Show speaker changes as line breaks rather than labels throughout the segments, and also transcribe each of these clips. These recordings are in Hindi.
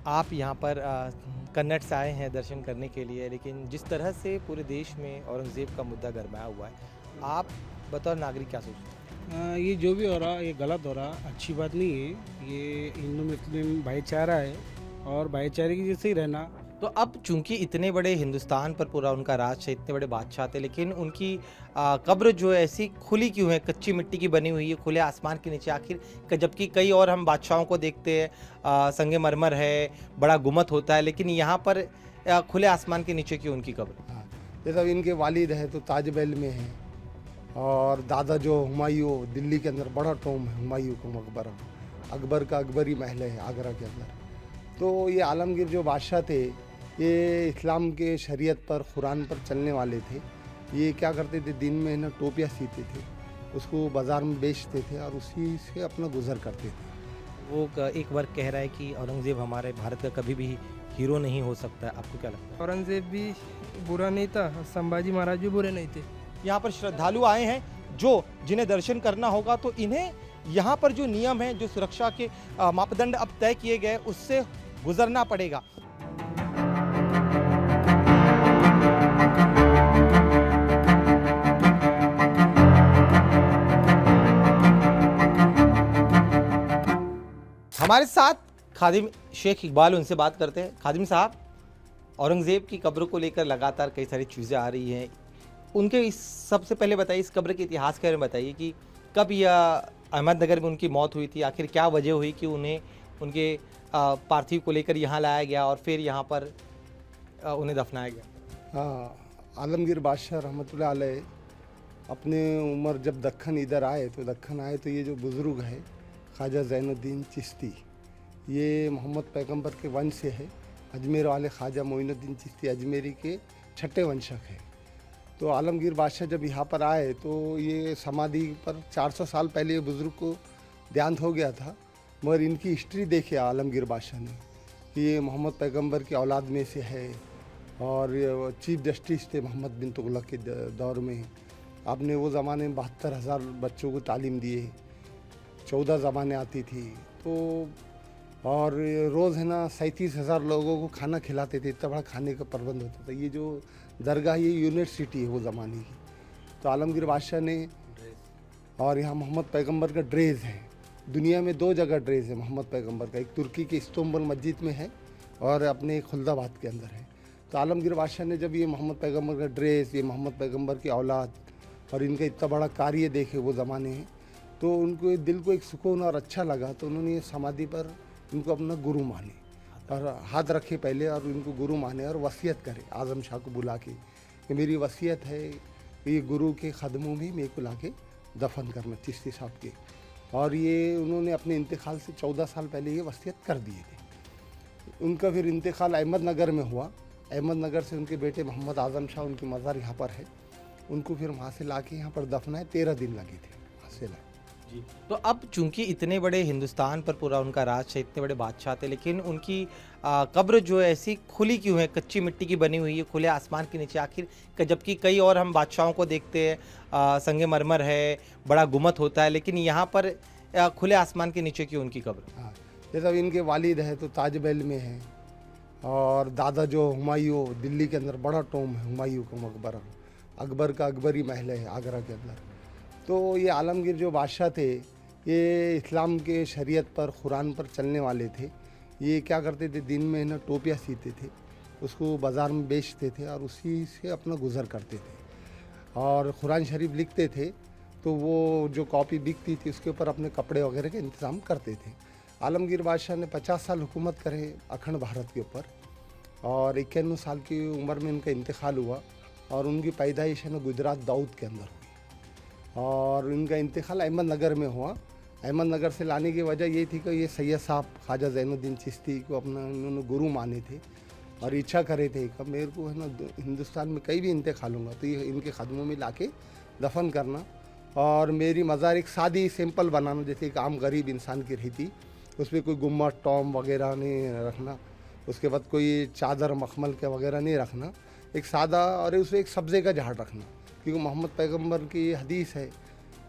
आप यहाँ पर कन्नड़ से आए हैं दर्शन करने के लिए, लेकिन जिस तरह से पूरे देश में औरंगज़ेब का मुद्दा गरमाया हुआ है, आप बतौर नागरिक क्या सोचते हैं?
ये जो भी हो रहा ये गलत हो रहा, अच्छी बात नहीं है। ये हिंदू मुस्लिम भाईचारा है और भाईचारे की जैसे ही रहना।
तो अब चूंकि इतने बड़े हिंदुस्तान पर पूरा उनका राज है, इतने बड़े बादशाह थे, लेकिन उनकी कब्र जो है ऐसी खुली क्यों है, कच्ची मिट्टी की बनी हुई है, खुले आसमान के नीचे आखिर? जबकि कई और हम बादशाहों को देखते हैं, संगमरमर है, बड़ा गुम्मद होता है, लेकिन यहाँ पर खुले आसमान के नीचे क्यों उनकी कब्र?
हाँ, जैसे अब इनके वालिद है तो ताजमहल में है, और दादा जो हुमायूं दिल्ली के अंदर बड़ा टॉम है हुमायूं का मकबरा, अकबर का अकबरी महल है आगरा के अंदर। तो ये आलमगीर जो बादशाह थे, ये इस्लाम के शरीयत पर कुरान पर चलने वाले थे। ये क्या करते थे, दिन में ना टोपियाँ सीते थे, उसको बाज़ार में बेचते थे और उसी से अपना गुजर करते थे।
वो एक वर्ग कह रहा है कि औरंगज़ेब हमारे भारत का कभी भी हीरो नहीं हो सकता है, आपको क्या लगता है?
औरंगजेब भी बुरा नहीं था, संभाजी महाराज भी बुरे नहीं थे।
यहाँ पर श्रद्धालु आए हैं जो जिन्हें दर्शन करना होगा, तो इन्हें यहाँ पर जो नियम है, जो सुरक्षा के मापदंड अब तय किए गए, उससे गुजरना पड़ेगा। हमारे साथ खादिम शेख इकबाल, उनसे बात करते हैं। खादिम साहब, औरंगज़ेब की कब्र को लेकर लगातार कई सारी चीज़ें आ रही हैं। उनके इस सबसे पहले बताइए, इस कब्र के इतिहास के बारे में बताइए कि कब या अहमदनगर में उनकी मौत हुई थी, आखिर क्या वजह हुई कि उन्हें उनके पार्थिव को लेकर यहाँ लाया गया और फिर यहाँ पर उन्हें दफनाया गया?
हाँ, आलमगीर बादशाह रहमतुल्लाह अलैह अपने उम्र जब दक्खन इधर आए तो ये जो बुज़ुर्ग है ख्वाजा ज़ैनुद्दीन चिश्ती, ये मोहम्मद पैगंबर के वंश से है। अजमेर वाले ख्वाजा मोइनुद्दीन चिश्ती अजमेरी के छठे वंशक है। तो आलमगीर बादशाह जब यहाँ पर आए तो ये समाधि पर 400 साल पहले ये बुज़ुर्ग को देहांत हो गया था, मगर इनकी हिस्ट्री देखे आलमगीर बादशाह ने कि ये मोहम्मद पैगंबर की औलाद में से है, और ये चीफ जस्टिस थे मोहम्मद बिन तुगलक के दौर में। आपने वो ज़माने में 72,000 बच्चों को तालीम दिए, 14 ज़बानें आती थी। तो और रोज़ है ना 37,000 लोगों को खाना खिलाते थे, इतना बड़ा खाने का प्रबंध होता था। ये जो दरगाह, ये यूनिवर्सिटी है वो ज़माने की। तो आलमगीर बादशाह ने, और यहाँ मोहम्मद पैगंबर का ड्रेस है, दुनिया में 2 जगह ड्रेस है मोहम्मद पैगंबर का, एक तुर्की के इस्तांबुल मस्जिद में है और अपने खुलदाबाद के अंदर है। तो आलमगीर बादशाह ने जब ये मोहम्मद पैगंबर का ड्रेस, ये मोहम्मद पैगंबर की औलाद और इनका इतना बड़ा कार्य देखे वो ज़माने हैं, तो उनको दिल को एक सुकून और अच्छा लगा। तो उन्होंने ये समाधि पर इनको अपना गुरु माने और हाथ रखे पहले और इनको गुरु माने और वसीयत करे आज़म शाह को बुला के कि मेरी वसीयत है कि ये गुरु के ख़दमों में मेरे को ला के दफन करना, चिश्ती साहब के। और ये उन्होंने अपने इंतकाल से 14 साल पहले ये वसीयत कर दिए थे। उनका फिर इंतकाल अहमदनगर में हुआ। अहमदनगर से उनके बेटे मोहम्मद आज़म शाह, उनकी मज़ार यहाँ पर है, उनको फिर वहाँ से ला के यहाँ पर दफनाए। 13 दिन लगे थे वहाँ से लाए।
जी। तो अब चूंकि इतने बड़े हिंदुस्तान पर पूरा उनका राज है, इतने बड़े बादशाह थे, लेकिन उनकी कब्र जो है ऐसी खुली क्यों है, कच्ची मिट्टी की बनी हुई है, खुले आसमान के नीचे आखिर? जबकि कई और हम बादशाहों को देखते हैं, संगमरमर है, बड़ा गुम्मद होता है, लेकिन यहाँ पर खुले आसमान के नीचे क्यों उनकी कब्र?
हाँ, जैसे अब इनके वालिद है तो ताजमहल में है, और दादा जो हुमायूं दिल्ली के अंदर बड़ा टॉम है हुमायूं का मकबरा, अकबर का अकबरी महल है आगरा के अंदर। तो ये आलमगीर जो बादशाह थे, ये इस्लाम के शरीयत पर कुरान पर चलने वाले थे। ये क्या करते थे, दिन में ना टोपियाँ सीते थे, उसको बाज़ार में बेचते थे और उसी से अपना गुजर करते थे। और कुरान शरीफ लिखते थे तो वो जो कॉपी बिकती थी उसके ऊपर अपने कपड़े वगैरह का इंतज़ाम करते थे। आलमगीर बादशाह ने 50 साल हुकूमत करे अखंड भारत के ऊपर, और 91 साल की उम्र में इनका इंतकाल हुआ, और उनकी पैदाइश है ना गुजरात दाऊद के अंदर हुई, और इनका इंतकाल अहमदनगर में हुआ। अहमदनगर से लाने की वजह ये थी कि ये सैयद साहब ख्वाजा ज़ैनुद्दीन चिश्ती को अपना इन्होंने गुरु माने थे और इच्छा करे थे कि मेरे को है ना हिंदुस्तान में कहीं भी इंतकाल होगा तो ये इनके ख़दमों में लाके दफन करना, और मेरी मज़ार एक सादी सिंपल बनाना, जैसे एक आम गरीब इंसान की रहती, उसमें कोई गुम्मद टॉम वगैरह नहीं रखना, उसके बाद कोई चादर मखमल के वगैरह नहीं रखना, एक सादा, और उसमें एक सब्ज़े का झाड़ रखना, क्योंकि मोहम्मद पैगंबर की ये हदीस है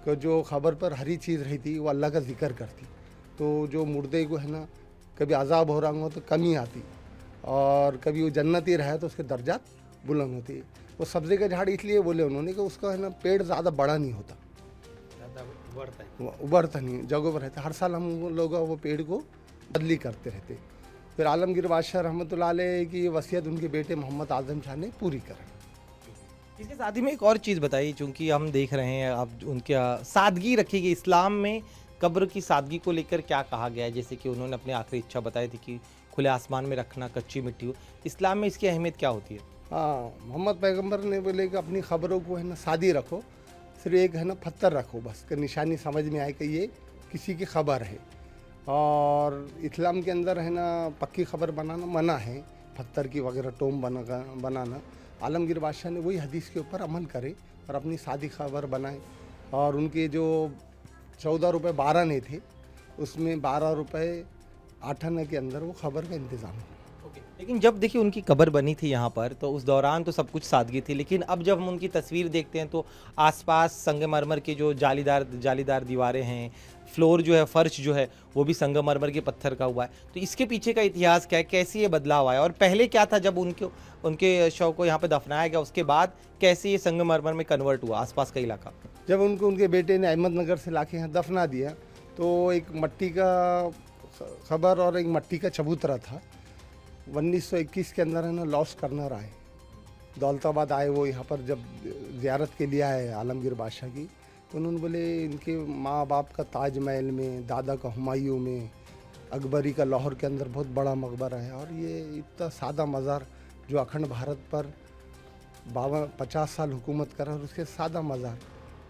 कि जो ख़बर पर हरी चीज़ रहती वो अल्लाह का जिक्र करती। तो जो मुर्दे को है ना कभी अजाब हो रहा हो तो कमी आती, और कभी वो जन्नती रहे तो उसके दर्जात बुलंद होती है। वो सब्ज़ी का झाड़ इसलिए बोले उन्होंने कि उसका है ना पेड़ ज़्यादा बड़ा नहीं होता, वो उभरता नहीं, जगहों पर रहता। हर साल हम लोग वो पेड़ को बदली करते रहते। फिर आलमगीर बादशाह रहमतुल्लाह अलैह की वसीयत उनके बेटे मोहम्मद आजम शाह ने पूरी करी।
इसके साथ ही में एक और चीज़ बताइए, चूँकि हम देख रहे हैं अब उनकी सादगी रखी गई। इस्लाम में कब्र की सादगी को लेकर क्या कहा गया है? जैसे कि उन्होंने अपनी आखिरी इच्छा बताई थी कि खुले आसमान में रखना, कच्ची मिट्टी हो। इस्लाम में इसकी अहमियत क्या होती है?
हाँ, मोहम्मद पैगंबर ने बोले कि अपनी खबरों को है ना सादी रखो, सिर्फ एक है ना पत्थर रखो बस, कि निशानी समझ में आए कि ये किसी की खबर है। और इस्लाम के अंदर है ना पक्की खबर बनाना मना है, पत्थर की वगैरह टोम बनाना। आलमगीर बादशाह ने वही हदीस के ऊपर अमल करे और अपनी सादी खबर बनाए। और उनके जो 14 रुपये 12 आने थे, उसमें 12 रुपये 8 आने के अंदर वो खबर का इंतज़ाम है।
लेकिन जब देखिए उनकी कब्र बनी थी यहाँ पर, तो उस दौरान तो सब कुछ सादगी थी, लेकिन अब जब हम उनकी तस्वीर देखते हैं तो आसपास संगमरमर के जो जालीदार दीवारें हैं, फ्लोर जो है, फर्श जो है, वो भी संगमरमर के पत्थर का हुआ है। तो इसके पीछे का इतिहास क्या है, कैसे ये बदलाव आया, और पहले क्या था जब उनके शव को यहाँ पे दफनाया गया, उसके बाद कैसे ये संगमरमर में कन्वर्ट हुआ आसपास का इलाका?
जब उनके बेटे ने अहमदनगर से लाके यहाँ दफना दिया, तो एक मट्टी का खबर और एक मट्टी का चबूतरा था। 1921 के अंदर है ना लॉस कर्नर आए, दौलताबाद आए। वो यहाँ पर जब ज़ियारत के लिए आए आलमगीर बादशाह की, तो उन्होंने बोले इनके माँ बाप का ताजमहल में, दादा का हुमायूं में, अकबरी का लाहौर के अंदर बहुत बड़ा मकबरा है, और ये इतना सादा मज़ार जो अखंड भारत पर 50 साल हुकूमत करा, और उसके सादा मज़ार।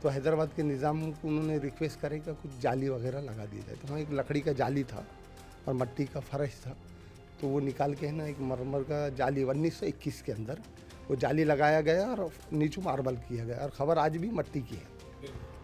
तो हैदराबाद के निज़ाम को उन्होंने रिक्वेस्ट करे कि कुछ जाली वगैरह लगा दिया जाए। तो वहाँ एक लकड़ी का जाली था और मट्टी का फर्श था, तो वो निकाल के है ना एक मरमर का जाली 1921 के अंदर वो जाली लगाया गया और नीचे मार्बल किया गया, और ख़बर आज भी मट्टी की है।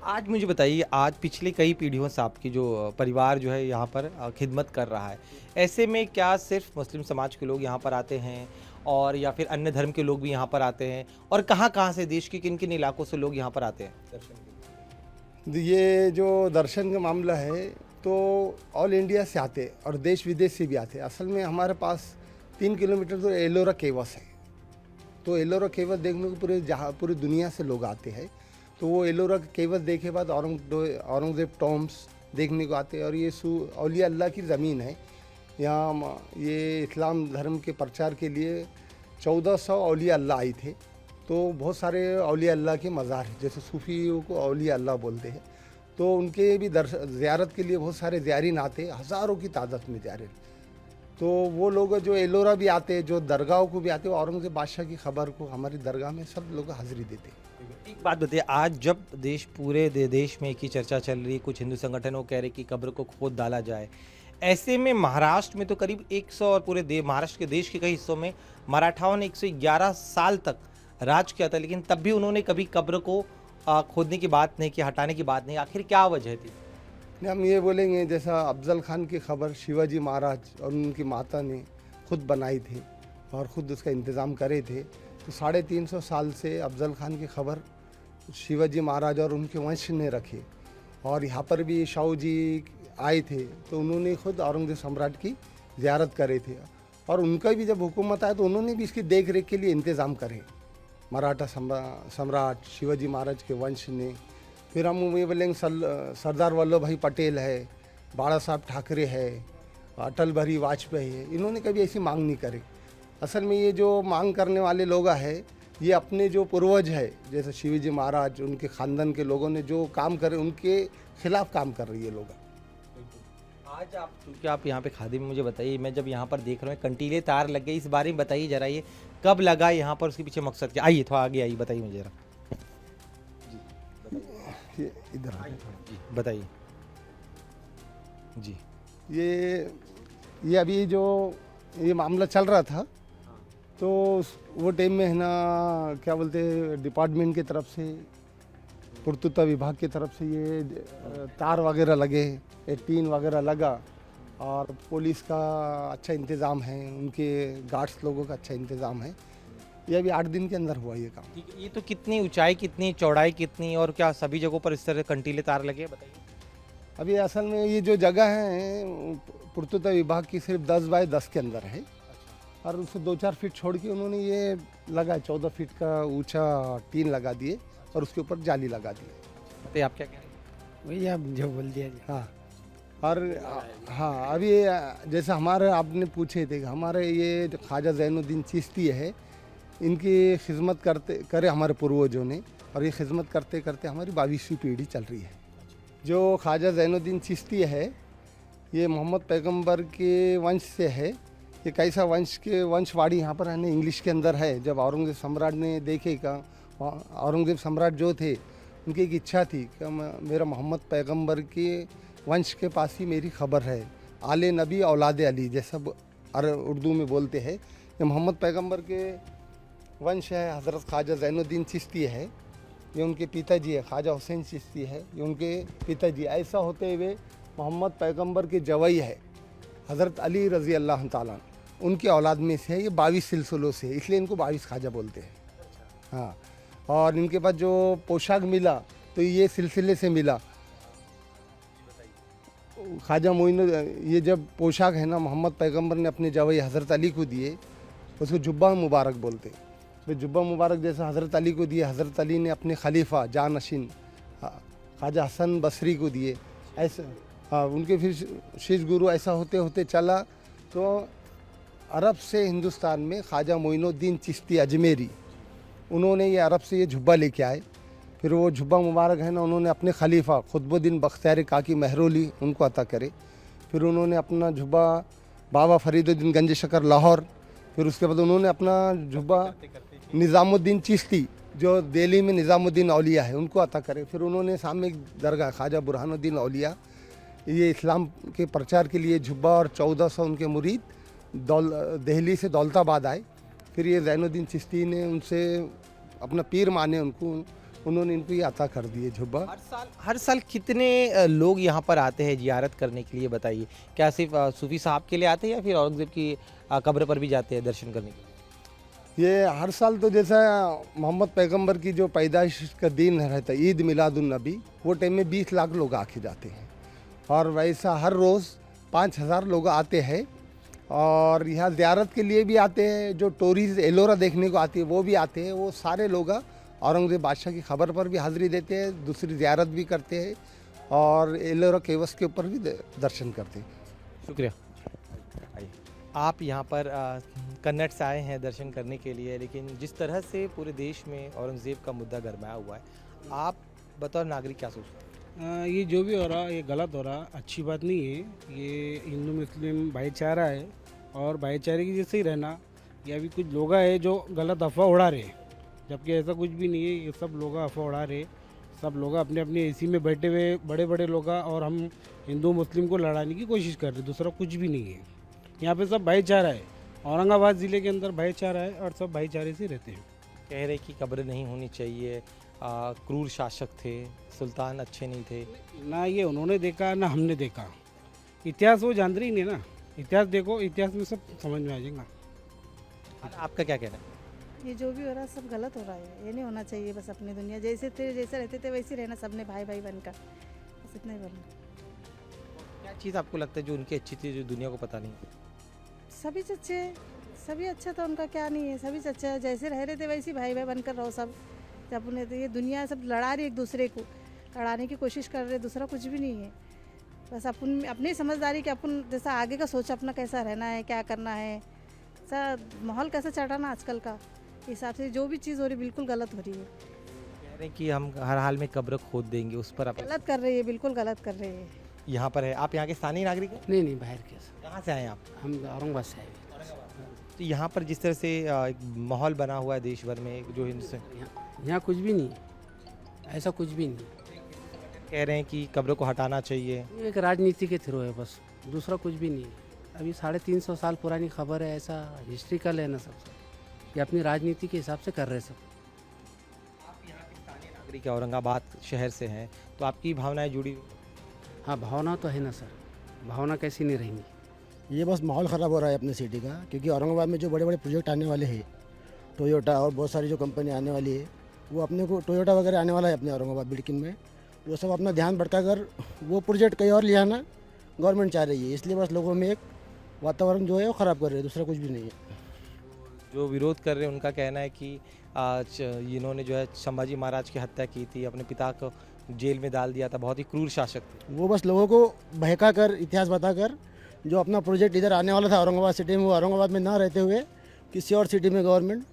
आज मुझे बताइए, आज पिछली कई पीढ़ियों से आपकी जो परिवार जो है यहाँ पर खिदमत कर रहा है, ऐसे में क्या सिर्फ मुस्लिम समाज के लोग यहाँ पर आते हैं, और या फिर अन्य धर्म के लोग भी यहाँ पर आते हैं, और कहाँ कहाँ से, देश के किन किन इलाकों से लोग यहाँ पर आते हैं दर्शन के लिए?
ये जो दर्शन का मामला है तो ऑल इंडिया से आते और देश विदेश से भी आते। असल में हमारे पास 3 किलोमीटर तो एलोरा केवस है, तो एलोरा केवस देखने को पूरी दुनिया से लोग आते हैं। तो वो एलोरा केवस देखे बाद औरंगज़ेब टॉम्स देखने को आते हैं। और ये औलिया अल्लाह की ज़मीन है। यहाँ ये इस्लाम धर्म के प्रचार के लिए 1400 औलिया अल्लाह आए थे। तो बहुत सारे औलिया अल्लाह के मज़ार हैं, जैसे सूफ़ियों को औलिया अल्लाह बोलते हैं। तो उनके भी ज़ियारत के लिए बहुत सारे ज़ायरीन आते, हज़ारों की तादाद में ज़ायरीन। तो वो लोग जो एलोरा भी आते, जो दरगाहों को भी आते, वो औरंगज़ेब बादशाह की खबर को हमारी दरगाह में सब लोग हाज़िरी देते।
एक बात बताइए, आज जब पूरे देश में एक ही चर्चा चल रही है, कुछ हिंदू संगठनों कह रहे कि कब्र को खोद डाला जाए, ऐसे में महाराष्ट्र में तो करीब 100 और पूरे महाराष्ट्र के देश के कई हिस्सों में मराठाओं ने 111 साल तक राज किया था, लेकिन तब भी उन्होंने कभी कब्र को खोदने की बात नहीं की, हटाने की बात नहीं। आखिर क्या वजह थी?
हम ये बोलेंगे, जैसा अफजल खान की खबर शिवाजी महाराज और उनकी माता ने खुद बनाई थी और ख़ुद उसका इंतज़ाम करे थे। तो 350 साल से अफजल खान की खबर शिवाजी महाराज और उनके वंश ने रखे। और यहाँ पर भी शाहू जी आए थे, तो उन्होंने खुद औरंगज़ेब सम्राट की ज़ियारत करे थे। और उनका भी जब हुकूमत आया तो उन्होंने भी इसकी देख रेख के लिए इंतज़ाम करे, मराठा सम्राट शिवाजी महाराज के वंश ने। फिर हम ये बोलेंगे सरदार वल्लभ भाई पटेल है, बाला साहब ठाकरे है, अटल बिहारी वाजपेयी है, इन्होंने कभी ऐसी मांग नहीं करी। असल में ये जो मांग करने वाले लोग हैं, ये अपने जो पूर्वज है, जैसे शिवाजी महाराज, उनके ख़ानदान के लोगों ने जो काम करे उनके खिलाफ काम कर रही है लोग।
आज आप, क्योंकि आप यहाँ पे खादी में, मुझे बताइए, मैं जब यहाँ पर देख रहा हूँ कंटीले तार लग गए, इस बारे में बताइए जरा, ये कब लगा यहाँ पर, उसके पीछे मकसद क्या? आइए थोड़ा आगे आइए, बताइए मुझे जरा।
ये इधर
बताइए जी।
ये अभी जो ये मामला चल रहा था, तो वो टाइम में है ना, क्या बोलते हैं, डिपार्टमेंट की तरफ से, पुर्तता विभाग की तरफ से ये तार वगैरह लगे, ये टीन वगैरह लगा, और पुलिस का अच्छा इंतज़ाम है, उनके गार्ड्स लोगों का अच्छा इंतज़ाम है। ये अभी 8 दिन के अंदर हुआ ये काम।
ठीक है, ये तो कितनी ऊंचाई, कितनी चौड़ाई, कितनी, और क्या सभी जगहों पर इस तरह कंटीले तार लगे, बताइए।
अभी असल में ये जो जगह है पुरातत्व विभाग की सिर्फ 10 बाय 10 के अंदर है और उससे 2-4 फीट छोड़ के उन्होंने ये लगा 14 फीट का ऊंचा टीन लगा दिए और उसके ऊपर जाली लगा दी।
बताइए आप क्या कह रहे हैं?
वही आप जो बोल दिया जी।
हाँ और हाँ अभी जैसे हमारे आपने पूछे थे हमारे ये जो ख्वाजा ज़ैनुद्दीन चिश्ती है इनकी खिदमत करे हमारे पूर्वजों ने और ये खिदमत करते करते हमारी 22वीं पीढ़ी चल रही है। जो ख्वाजा ज़ैनुद्दीन चिश्ती है ये मोहम्मद पैगंबर के वंश से है। ये कैसा वंशवाड़ी यहाँ पर है ना इंग्लिश के अंदर है। जब औरंगज़ेब सम्राट ने देखे का औरंगज़ेब सम्राट जो थे उनकी एक इच्छा थी कि मेरा मोहम्मद पैगंबर के वंश के पास ही मेरी खबर है। आले नबी औलाद अली जैसा उर्दू में बोलते हैं। ये मोहम्मद पैगंबर के वंश है। हज़रत ख्वाजा ज़ैनुद्दीन चिश्ती है ये उनके पिताजी है। ख्वाजा हुसैन चिश्ती है ये उनके पिताजी। ऐसा होते हुए मोहम्मद पैगंबर के जवई है हज़रत अली रज़ी अल्लाह ताला उनकी औलाद में से है। ये 22 सिलसिलों से इसलिए इनको 22 ख्वाजा बोलते हैं। हाँ और इनके पास जो पोशाक मिला तो ये सिलसिले से मिला। ख्वाजा मोइन ये जब पोशाक है ना मोहम्मद पैगंबर ने अपने जवई हज़रत अली को दिए उसको जुब्बा मुबारक बोलते। तो जुब्बा मुबारक जैसा हज़रत अली को दिए हज़रत अली ने अपने खलीफा जानशीन ख्वाजा हसन बसरी को दिए। ऐसे हाँ उनके फिर शीश गुरु ऐसा होते होते चला तो अरब से हिंदुस्तान में ख्वाजा मोइनुद्दीन चिश्ती अजमेरी उन्होंने ये अरब से ये जुब्बा लेके आए। फिर वो जुब्बा मुबारक है ना उन्होंने अपने खलीफा खुतबुद्दीन बख्तियार काकी महरोली उनको अता करे। फिर उन्होंने अपना जुब्बा बाबा फरीदुद्दीन गंज शकर लाहौर फिर उसके बाद उन्होंने अपना जुब्बा निज़ामुद्दीन चिश्ती जो दिल्ली में निज़ामुद्दीन औलिया है उनको अता करे। फिर उन्होंने सामने एक दरगाह ख्वाजा बुरहानुद्दीन औलिया ये इस्लाम के प्रचार के लिए जुब्बा और 1400 उनके मुरीद दिल्ली से दौलताबाद आए। फिर ये ज़ैनुद्दीन चिश्ती ने उनसे अपना पीर माने उन्होंने इनको ये अता कर दिए जुब्बा।
हर साल कितने लोग यहाँ पर आते हैं जियारत करने के लिए बताइए? क्या सिर्फ सूफी साहब के लिए आते हैं या फिर औरंगज़ेब की कब्र पर भी जाते हैं दर्शन करने के लिए?
ये हर साल तो जैसा मोहम्मद पैगंबर की जो पैदाइश का दिन रहता है ईद मिलादुन्नबी वो टाइम में 20 लाख लोग आके जाते हैं और वैसा हर रोज़ 5000 लोग आते हैं। और यहाँ ज़ियारत के लिए भी आते हैं। जो टूरिस्ट एलोरा देखने को आती है वो भी आते हैं। वो सारे लोग औरंगज़ेब बादशाह की खबर पर भी हाज़िरी देते हैं दूसरी ज़ियारत भी करते हैं और एलोरा केवस के ऊपर भी दर्शन करते हैं।
शुक्रिया। आइए। आप यहाँ पर कन्नड़ से आए हैं दर्शन करने के लिए, लेकिन जिस तरह से पूरे देश में औरंगज़ेब का मुद्दा गरमाया हुआ है, आप बतौर नागरिक क्या सोचते हैं?
ये जो भी हो रहा ये गलत हो रहा, अच्छी बात नहीं है। ये हिंदू मुस्लिम भाईचारा है और भाईचारे की जैसे ही रहना। ये अभी कुछ लोग हैं जो गलत अफवाह उड़ा रहे, जबकि ऐसा कुछ भी नहीं है। ये सब लोग अफवाह उड़ा रहे। सब लोग अपने अपने एसी में बैठे हुए बड़े बड़े लोग और हम हिंदू मुस्लिम को लड़ाने की कोशिश कर रहे, दूसरा कुछ भी नहीं है। यहाँ पे सब भाईचारा है। औरंगाबाद ज़िले के अंदर भाईचारा है और सब भाईचारे से रहते हैं।
कह रहे कि कब्र नहीं होनी चाहिए, क्रूर शासक थे, सुल्तान अच्छे नहीं थे।
ना ये उन्होंने देखा ना हमने देखा। इतिहास वो जानते ही नहीं ना। इतिहास देखो, इतिहास में सब समझ में आ जाएगा।
आपका क्या कहना है?
ये जो भी हो रहा है सब गलत हो रहा है। ये नहीं होना चाहिए। बस अपनी दुनिया जैसे थे जैसे रहते थे वैसे रहना, सबने भाई भाई बनकर, बस इतना ही बोलना।
क्या चीज़ आपको लगता है जो उनकी अच्छी थी जो दुनिया को पता नहीं?
सभी अच्छे, सभी अच्छा था, उनका क्या नहीं है, सभी अच्छा है। जैसे रह रहे थे वैसे भाई भाई बनकर रहो सब। जब उन्हें तो ये दुनिया सब लड़ा रही, एक दूसरे को लड़ाने की कोशिश कर रहे, दूसरा कुछ भी नहीं है। बस अपन अपनी समझदारी कि अपन जैसा आगे का सोच अपना कैसा रहना है, क्या करना है, सब माहौल कैसा चल रहा ना आजकल का हिसाब से जो भी चीज़ हो रही बिल्कुल गलत हो रही है।
कह रहे हैं कि हम हर हाल में कब्र खोद देंगे, उस पर आप
गलत कर रही है, बिल्कुल गलत कर रही है।
यहाँ पर है। आप यहाँ के स्थानीय नागरिक हैं?
नहीं बाहर के
कहाँ से आए हैं आप?
हम औरंगाबाद से आए।
तो यहाँ पर जिस तरह से एक माहौल बना हुआ है देश भर में, जो हिंदुस्तान
यहाँ कुछ भी नहीं, ऐसा कुछ भी नहीं।
कह रहे हैं कि कब्र को हटाना चाहिए।
एक राजनीति के थ्रू है बस, दूसरा कुछ भी नहीं। अभी 350 साल पुरानी खबर है, ऐसा हिस्ट्रिकल है ना सब। ये अपनी राजनीति के हिसाब से कर रहे सब।
आप यहाँ के स्थानीय नागरिक हैं, औरंगाबाद शहर से हैं, तो आपकी भावनाएं जुड़ी?
हाँ भावना तो है ना सर, भावना कैसी नहीं रहेंगी।
ये बस माहौल ख़राब हो रहा है अपने सिटी का, क्योंकि औरंगाबाद में जो बड़े बड़े प्रोजेक्ट आने वाले हैं, टोयोटा और बहुत सारी जो कंपनी आने वाली है, वो अपने को टोयोटा वगैरह आने वाला है अपने औरंगाबाद बिल्किन में, वो सब अपना ध्यान भटकाकर वो प्रोजेक्ट कहीं और ले आना गवर्नमेंट चाह रही है, इसलिए बस लोगों में एक वातावरण जो है वो ख़राब कर रहे हैं, दूसरा कुछ भी नहीं है।
जो विरोध कर रहे हैं उनका कहना है कि आज इन्होंने जो है संभाजी महाराज की हत्या की थी, अपने पिता को जेल में डाल दिया था, बहुत ही क्रूर शासक थे।
वो बस लोगों को बहका कर, इतिहास बताकर, जो अपना प्रोजेक्ट इधर आने वाला था औरंगाबाद सिटी में, वो औरंगाबाद में ना रहते हुए किसी और सिटी में गवर्नमेंट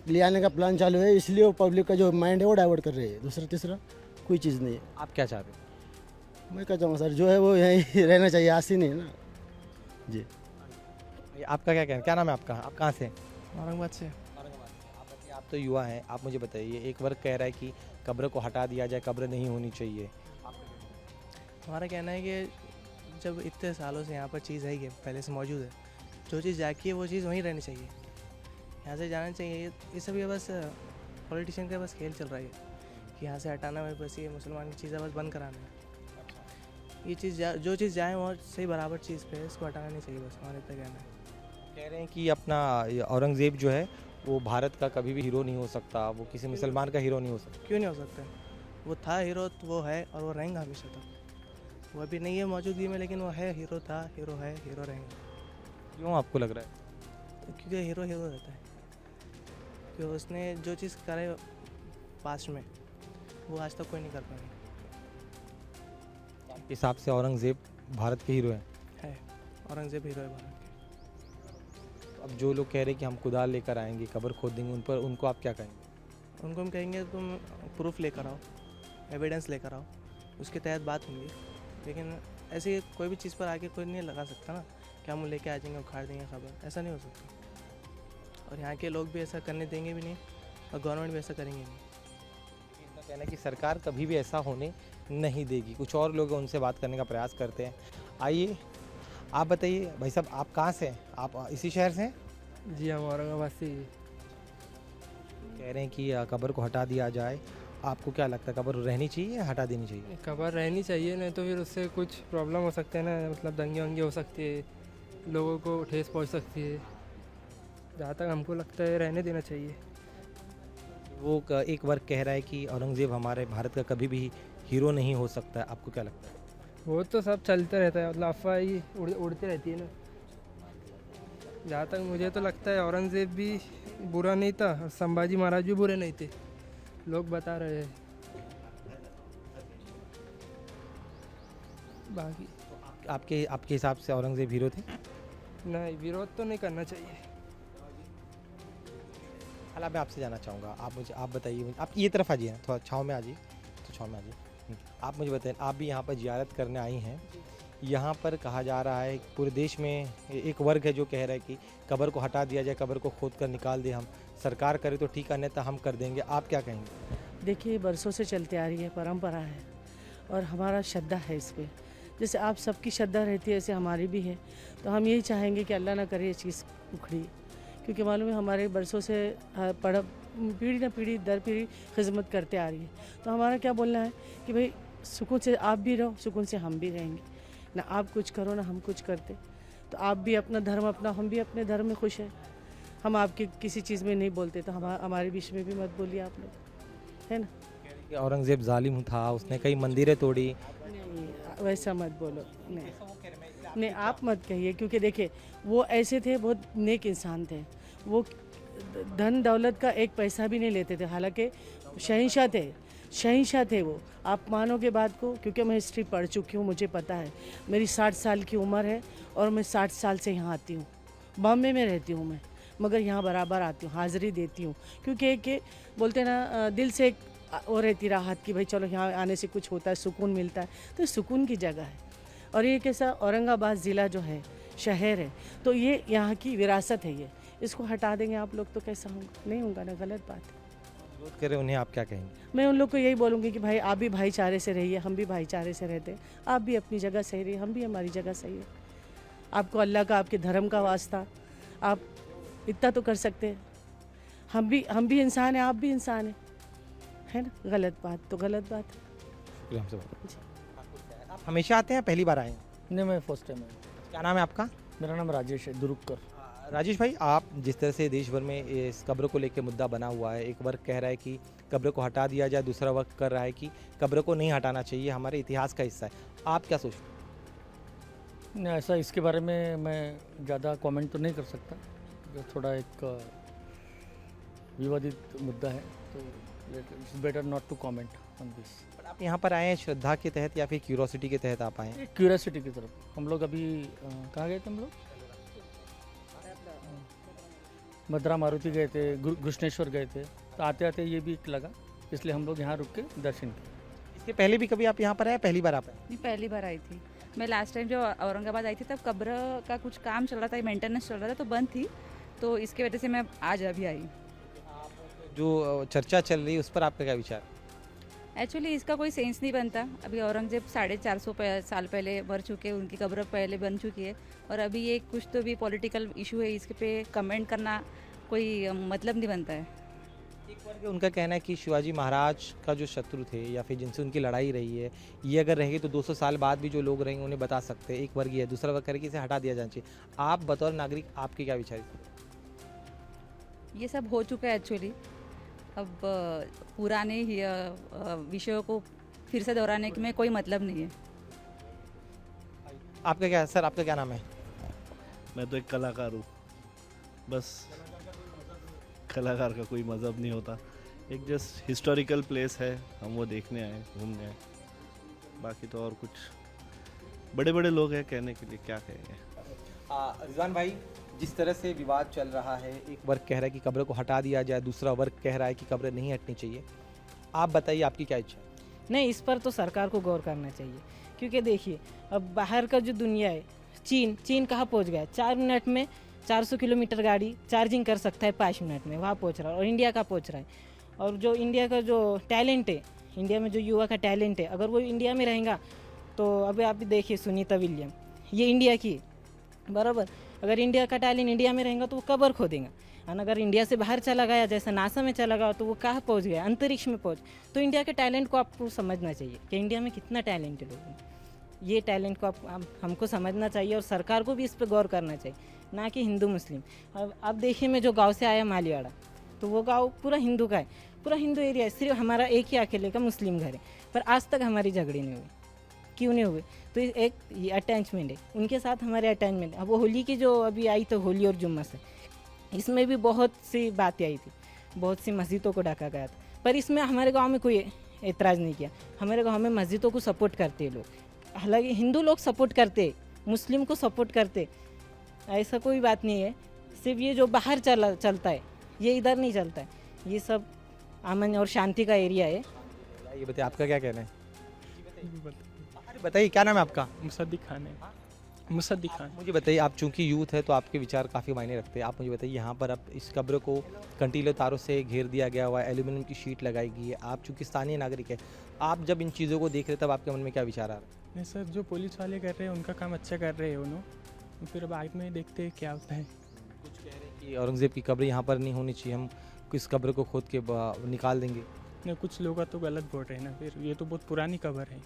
ले आने का प्लान चालू है, इसलिए वो पब्लिक का जो माइंड है वो डाइवर्ट कर रही है, दूसरा तीसरा कोई चीज़ नहीं है।
आप क्या चाहते हैं?
मैं क्या चाहूँगा सर, जो है वो यहीं रहना चाहिए, आसी नहीं है ना जी।
ये आपका क्या कहना है? क्या नाम है आपका? आप कहाँ से हैं?
औरंगाबाद से
आप तो युवा हैं, आप मुझे बताइए, एक वर्ग कह रहा है कि कब्र को हटा दिया जाए, कब्र नहीं होनी चाहिए।
हमारा कहना है कि जब इतने सालों से यहाँ पर चीज़ है, पहले से मौजूद है, जो चीज़ जाकी है वो चीज़ वहीं रहनी चाहिए, यहाँ से जाना चाहिए। ये सब ये बस पॉलिटिशियन का बस खेल चल रहा है कि यहाँ से हटाना है, बस ये मुसलमान की चीज़ें बस बंद कराना है। ये चीज़ जो चीज़ जाए वो सही बराबर चीज़ पे, इसको हटाना नहीं चाहिए, बस हमारा इतना कहना है।
कह रहे हैं कि अपना ये औरंगज़ेब जो है वो भारत का कभी भी हीरो नहीं हो सकता, वो किसी मुसलमान का हीरो नहीं हो सकता।
क्यों नहीं हो सकता? वो था हीरो, तो वो है और वो रहेंगे हमेशा तक। वो अभी नहीं है मौजूदगी में, लेकिन वो है, हीरो था, हीरो है, हीरो रहेंगे।
क्यों आपको लग रहा है?
क्योंकि हीरो हीरो रहता है, क्योंकि उसने जो चीज़ करे पास्ट में वो आज तक कोई नहीं कर पाएंगे।
आपके हिसाब से औरंगज़ेब भारत के हीरो हैं?
है, औरंगजेब हीरो है भारत के।
अब जो लोग कह रहे हैं कि हम कुदाल लेकर आएंगे, कब्र खोद देंगे, उन पर उनको आप क्या कहेंगे?
उनको हम कहेंगे तुम प्रूफ लेकर आओ, एविडेंस लेकर आओ, उसके तहत बात होंगी। लेकिन ऐसे कोई भी चीज़ पर आके कोई नहीं लगा सकता ना कि हम लेके आ जाएंगे, उखाड़ देंगे खबर, ऐसा नहीं हो सकता। और यहाँ के लोग भी ऐसा करने देंगे भी नहीं और गवर्नमेंट भी ऐसा करेंगे नहीं।
इनका कहना है कि सरकार कभी भी ऐसा होने नहीं देगी। कुछ और लोग उनसे बात करने का प्रयास करते हैं। आइए, आप बताइए भाई साहब, आप कहाँ से हैं? आप इसी शहर से हैं?
जी, हम औरंगाबाद से ही।
कह रहे हैं कि कब्र को हटा दिया जाए, आपको क्या लगता है, कब्र रहनी चाहिए या हटा देनी चाहिए?
कब्र रहनी चाहिए, नहीं तो फिर उससे कुछ प्रॉब्लम हो सकते हैं ना, मतलब दंगे वंगे हो सकती है, लोगों को ठेस पहुंच सकती है। जहाँ तक हमको लगता है रहने देना चाहिए।
वो एक वर्ग कह रहा है कि औरंगज़ेब हमारे भारत का कभी भी हीरो नहीं हो सकता है, आपको क्या लगता है?
वो तो सब चलते रहता है, मतलब अफवाह ही उड़ती रहती है ना। जहाँ तक मुझे तो लगता है औरंगज़ेब भी बुरा नहीं था और संभाजी महाराज भी बुरे नहीं थे, लोग बता रहे हैं। बाकी
आपके आपके हिसाब से औरंगज़ेब हीरो थे?
नहीं, विरोध तो नहीं करना चाहिए।
हाल मैं आपसे जानना चाहूँगा, आप बताइए मुझे, आप ये तरफ आ जाइए ना, थोड़ा छाँव में आ जाइए, तो छाँव में आ जाइए। आप मुझे बताएं, आप भी यहाँ पर जियारत करने आई हैं, यहाँ पर कहा जा रहा है पूरे देश में एक वर्ग है जो कह रहा है कि कब्र को हटा दिया जाए, कब्र को खोद कर निकाल दे, हम सरकार करे तो ठीक है, अन्यथा हम कर देंगे। आप क्या कहेंगे?
देखिए, बरसों से चलती आ रही है, परंपरा है और हमारा श्रद्धा है इस पर। जैसे आप सबकी श्रद्धा रहती है, ऐसे हमारी भी है। तो हम यही चाहेंगे कि अल्लाह ना करे ये चीज़ उखड़ी, क्योंकि मालूम है हमारे बरसों से पीढ़ी न पीढ़ी दर पीढ़ी खिदमत करते आ रही है। तो हमारा क्या बोलना है कि भाई सुकून से आप भी रहो, सुकून से हम भी रहेंगे ना। आप कुछ करो ना हम कुछ करते, तो आप भी अपना धर्म अपना, हम भी अपने धर्म में खुश हैं। हम आपके किसी चीज़ में नहीं बोलते, तो हमारे बीच में भी मत बोलिए आप लोग, है ना।
कि औरंगज़ेब जालिम था, उसने कई मंदिरें तोड़ी।
नहीं, वैसा मत बोलो, नहीं आप मत कहिए, क्योंकि देखिए वो ऐसे थे, बहुत नेक इंसान थे। वो धन दौलत का एक पैसा भी नहीं लेते थे, हालांकि शहंशाह थे वो। आप मानोगे बात को, क्योंकि मैं हिस्ट्री पढ़ चुकी हूँ, मुझे पता है। मेरी 60 साल की उम्र है और मैं 60 साल से यहाँ आती हूँ। बॉम्बे में रहती हूँ मैं, मगर यहाँ बराबर आती हूँ, हाज़िरी देती हूँ, क्योंकि एक बोलते ना दिल से एक वो रहती राहत कि भाई चलो यहाँ आने से कुछ होता है, सुकून मिलता है। तो सुकून की जगह है। और ये कैसा औरंगाबाद ज़िला जो है, शहर है, तो ये यहाँ की विरासत है। ये इसको हटा देंगे आप लोग तो कैसा होगा? नहीं होगा ना, गलत बात है।
विरोध करें उन्हें आप क्या कहेंगे?
मैं उन लोग को यही बोलूँगी कि भाई आप भी भाईचारे से रहिए, हम भी भाईचारे से रहते हैं। आप भी अपनी जगह सही रहिए, हम भी हमारी जगह सही है। आपको अल्लाह का, आपके धर्म का वास्ता, आप इतना तो कर सकते हैं। हम भी इंसान हैं, आप भी इंसान है ना। गलत बात तो गलत बात है।
शुक्रिया हमसे बात। आप हमेशा आते हैं, पहली बार आए हैं?
नहीं, मैं फर्स्ट टाइम है।
क्या नाम है आपका?
मेरा नाम राजेश है, दुरुक्कर।
राजेश भाई, आप जिस तरह से देश भर में इस कब्र को लेकर मुद्दा बना हुआ है, एक वर्ग कह रहा है कि कब्र को हटा दिया जाए, दूसरा वर्ग कर रहा है कि कब्र को नहीं हटाना चाहिए, हमारे इतिहास का हिस्सा है। आप क्या सोचते हैं?
नहीं, ऐसा इसके बारे में मैं ज़्यादा कमेंट तो नहीं कर सकता, जो थोड़ा एक विवादित मुद्दा है, तो it's better not to comment on this.
पर आप यहाँ पर आए हैं श्रद्धा के तहत या फिर क्यूरोसिटी के तहत आप आए हैं?
क्यूरियोसिटी की तरफ हम लोग अभी कहाँ गए थे हम लोग? मद्रा मारुति गए थे, घृष्णेश्वर गए थे, तो आते आते ये भी लगा, इसलिए हम लोग यहाँ रुक के दर्शन किए।
इसके पहले भी कभी आप यहाँ पर आए, पहली बार आप आए?
नहीं, पहली बार आई थी मैं। लास्ट टाइम जो औरंगाबाद आई थी तब कब्र का कुछ काम चल रहा था, मेंटेनेंस चल रहा था, तो बंद थी, तो इसके वजह से मैं आज अभी आई।
जो चर्चा चल रही है उस पर आपका क्या विचार?
एक्चुअली इसका कोई सेंस नहीं बनता। अभी औरंगजेब 450 साल पहले मर चुके, उनकी कब्र पहले बन चुकी है, और अभी ये कुछ तो भी पॉलिटिकल इशू है, इसके पे कमेंट करना कोई मतलब नहीं बनता है।
एक वर्ग उनका कहना है कि शिवाजी महाराज का जो शत्रु थे या फिर जिनसे उनकी लड़ाई रही है, ये अगर रहेगी तो 200 साल बाद भी जो लोग रहेंगे उन्हें बता सकते हैं। एक वर्ग ये है, दूसरा वर्ग करेगी इसे हटा दिया जाना चाहिए। आप बतौर नागरिक आपके क्या विचार हैं?
ये सब हो चुका है एक्चुअली। अब पुराने ही विषयों को फिर से दोहराने में कोई मतलब नहीं है।
आपका क्या सर, आपका क्या नाम है?
मैं तो एक कलाकार हूँ, बस कलाकार का कोई मज़हब नहीं होता, एक जस्ट हिस्टोरिकल प्लेस है, हम वो देखने आए, घूमने आए, बाकी तो और कुछ बड़े बड़े लोग हैं कहने के लिए, क्या कहेंगे।
रिजवान भाई, जिस तरह से विवाद चल रहा है, एक वर्ग कह रहा है कि कब्र को हटा दिया जाए, दूसरा वर्ग कह रहा है कि कब्र नहीं हटनी चाहिए, आप बताइए आपकी क्या इच्छा है?
नहीं, इस पर तो सरकार को गौर करना चाहिए, क्योंकि देखिए अब बाहर का जो दुनिया है, चीन कहाँ पहुँच गया? 4 मिनट में 400 किलोमीटर गाड़ी चार्जिंग कर सकता है, 5 मिनट में वहाँ पहुँच रहा है, और इंडिया का पहुँच रहा है। और जो इंडिया का जो टैलेंट है, इंडिया में जो युवा का टैलेंट है, अगर वो इंडिया में रहेगा तो अभी आप देखिए सुनीता विलियम, ये इंडिया की बराबर, अगर इंडिया का टैलेंट इंडिया में रहेगा तो वो कब्र खोदेगा, और अगर इंडिया से बाहर चला गया, जैसे नासा में चला गया, तो वो कहाँ पहुँच गया? अंतरिक्ष में पहुँच। तो इंडिया के टैलेंट को आपको समझना चाहिए कि इंडिया में कितना टैलेंट है लोगों में, ये टैलेंट को आप हमको समझना चाहिए, और सरकार को भी इस पर गौर करना चाहिए, ना कि हिंदू मुस्लिम। अब देखिए, मैं जो गांव से आया मालीवाड़ा, तो वो गांव पूरा हिंदू का है, पूरा हिंदू एरिया है, सिर्फ हमारा एक ही अकेले का मुस्लिम घर है, पर आज तक हमारी झगड़ी नहीं हुई। क्यों नहीं हुए? तो एक ये अटैचमेंट है, उनके साथ हमारे अटैचमेंट। अब वो होली की जो अभी आई तो होली और जुम्मा से, इसमें भी बहुत सी बातें आई थी, बहुत सी मस्जिदों को ढका गया था, पर इसमें हमारे गाँव में कोई एतराज़ नहीं किया। हमारे गाँव में मस्जिदों को सपोर्ट करते हैं लोग, हालांकि हिंदू लोग सपोर्ट करते, मुस्लिम को सपोर्ट करते, ऐसा कोई बात नहीं है। सिर्फ ये जो बाहर चलता है, ये इधर नहीं चलता है। ये सब अमन और शांति का एरिया है।
ये बताइए आपका क्या कहना है? अरे बताइए, क्या नाम है आपका?
मुसद्दिक खान है। मुसद्दिक खान।
मुझे बताइए, आप चूंकि यूथ है तो आपके विचार काफ़ी मायने रखते हैं। आप मुझे बताइए, यहाँ पर अब इस कब्र को कंटीले तारों से घेर दिया गया हुआ है, एल्यूमिनियम की शीट लगाई गई है। आप चूंकि स्थानीय नागरिक है, आप जब इन चीज़ों को देख रहे तब आपके मन में क्या विचार आ रहा है?
नहीं सर, जो पुलिस वाले कर रहे हैं उनका काम अच्छा कर रहे हैं उन्होंने, फिर अब आगे में देखते हैं क्या होता है।
कुछ कह रहे हैं कि औरंगजेब की कब्र यहाँ पर नहीं होनी चाहिए, हम इस कब्र को खोद के निकाल देंगे।
नहीं, कुछ लोग तो गलत बोल रहे हैं ना, फिर ये तो बहुत पुरानी कब्र है,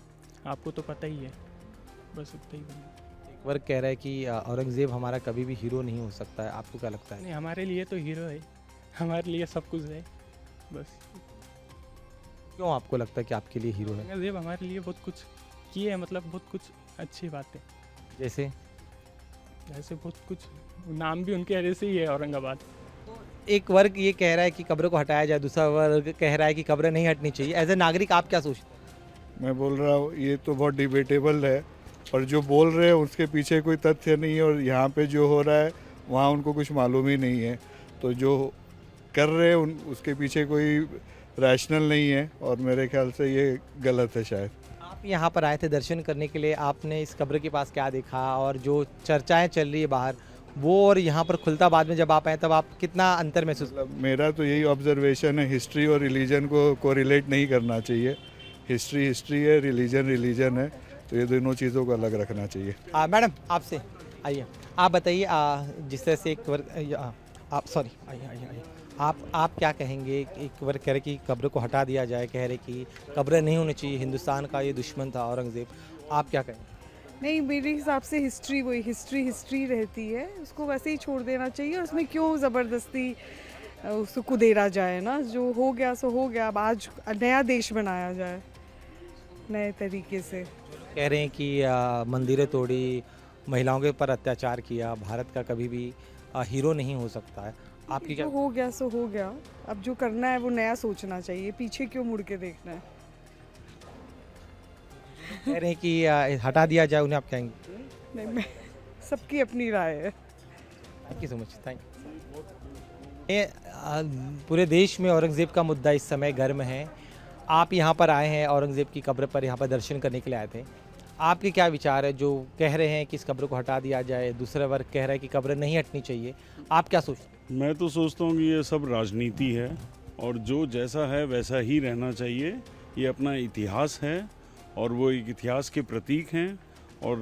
आपको तो पता ही है, बस उतना ही बना।
एक वर्ग कह रहा है कि औरंगजेब हमारा कभी भी हीरो नहीं हो सकता है, आपको क्या लगता है?
नहीं, हमारे लिए तो हीरो है, हमारे लिए सब कुछ है, बस।
क्यों आपको लगता है कि आपके लिए हीरो है?
औरंगजेब हमारे लिए बहुत कुछ किए है, मतलब बहुत कुछ अच्छी बात है।
जैसे
बहुत कुछ, नाम भी उनके वजह से ही है औरंगाबाद।
एक वर्ग ये कह रहा है कि कब्र को हटाया जाए, दूसरा वर्ग कह रहा है कि कब्र नहीं हटनी चाहिए। एज ए नागरिक आप क्या सोचते हैं?
मैं बोल रहा हूँ ये तो बहुत डिबेटेबल है, और जो बोल रहे हैं उसके पीछे कोई तथ्य नहीं है, और यहाँ पे जो हो रहा है वहाँ उनको कुछ मालूम ही नहीं है, तो जो कर रहे हैं उसके पीछे कोई रैशनल नहीं है, और मेरे ख्याल से ये गलत है शायद।
आप यहाँ पर आए थे दर्शन करने के लिए, आपने इस कब्र के पास क्या देखा, और जो चर्चाएं चल रही है बाहर वो और यहाँ पर खुलता बाद में जब आप आए तब आप कितना अंतर महसूस?
मेरा तो यही ऑब्जर्वेशन है, हिस्ट्री और रिलीजन को रिलेट नहीं करना चाहिए। हिस्ट्री हिस्ट्री है, रिलीजन रिलीजन है, तो ये दोनों चीज़ों को अलग रखना चाहिए।
मैडम आपसे आइए, आप बताइए, जिस तरह से एक वर्ग आप सॉरी आइए आप क्या कहेंगे? एक वर्ग कह रहे कि कब्र को हटा दिया जाए, कह रहे कि कब्र नहीं होनी चाहिए, हिंदुस्तान का ये दुश्मन था औरंगज़ेब, आप क्या कहेंगे?
नहीं, मेरे हिसाब से हिस्ट्री वही हिस्ट्री रहती है, उसको वैसे ही छोड़ देना चाहिए। और उसमें क्यों ज़बरदस्ती उसको कुदेरा जाए ना, जो हो गया सो हो गया। अब आज नया देश बनाया जाए नए तरीके से।
कह रहे हैं कि मंदिरें तोड़ी, महिलाओं के ऊपर अत्याचार किया, भारत का कभी भी हीरो नहीं हो सकता है। आपकी क्या
जो हो गया सो हो गया, अब जो करना है वो नया सोचना चाहिए, पीछे क्यों मुड़ के देखना है।
कह रहे हैं कि हटा दिया जाए उन्हें, आप कहेंगे?
नहीं, मैं सबकी अपनी राय है।
Thank you so much, thank you. पूरे देश में औरंगज़ेब का मुद्दा इस समय गर्म है। आप यहाँ पर आए हैं, औरंगज़ेब की कब्र पर यहाँ पर दर्शन करने के लिए आए थे। आपके क्या विचार है? जो कह रहे हैं कि इस कब्र को हटा दिया जाए, दूसरा वर्ग कह रहा है कि कब्र नहीं हटनी चाहिए, आप क्या सोचते हैं?
मैं तो सोचता हूँ कि ये सब राजनीति है और जो जैसा है वैसा ही रहना चाहिए। ये अपना इतिहास है और वो एक इतिहास के प्रतीक हैं और